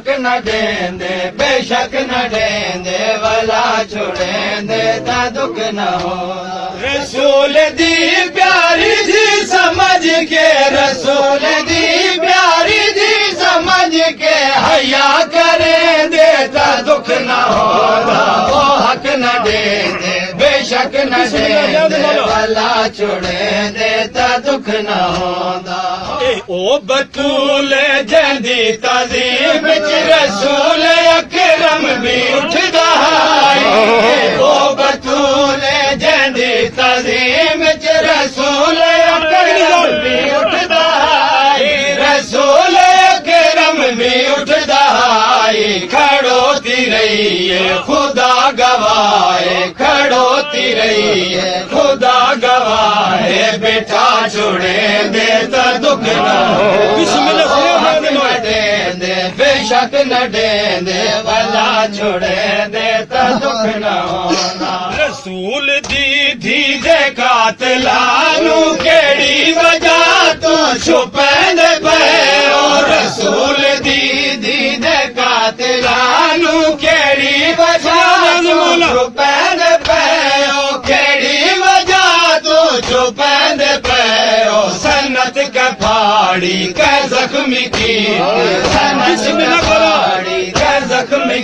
बेशक न देंदे बेशक न देंदे वाला छुड़ेंदे ता दुख न हो। रसूल दी प्यारी दी समझ के रसूल दी प्यारी दी समझ के हया करेंदे ता दुख न होगा। वो हक न देंदे बेशक न देंदे वाला छुड़ेंदे ता दुख न होगा। ओ बतूल जंदी तज़ीम विच रसूल अकरम भी उठदा है। ओ बतूल जंदी तज़ीम विच रसूल अकरम भी उठदा है। रसूल अकरम भी उठदा है। खड़ोती रही है खुदा गवाए खड़ोती रही है खुदा गवाए बेटा छोड़े दे तो दुख न हो। बेशक न देंदे वाला छोड़े दे तो दुख न होना। रसूल दी धी दे कातलानू केड़ी वजह तो छुपेंदे पए ओ। रसूल दी धी दे कातलानू केड़ी वजह तो छुपेंदे पए ओ। केड़ी वजह तो छुपेंदे पए ओ। सन्नत के फाड़ी के जख्मी की सन्नत के फाड़ी के जख्मी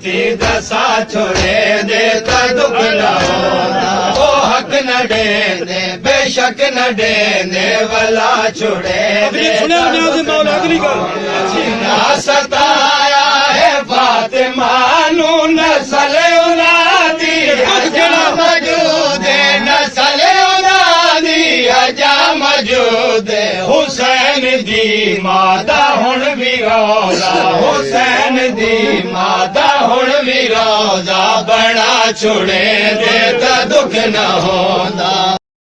की दशा छोड़े दे ता दुख न होना। ओ हक न देंदे बेशक न देंदे वाला छोड़े दे ना सताया है फातिमा नू नस्ल उनादी हजा मौजूद नस्ल उनादी हजा मौजूद। हुसैन दी मादा हुण भी रोज़ा हुसैन दी मादा हुण भी रोज़ा बना छोड़े दे ता दुख न होंदा।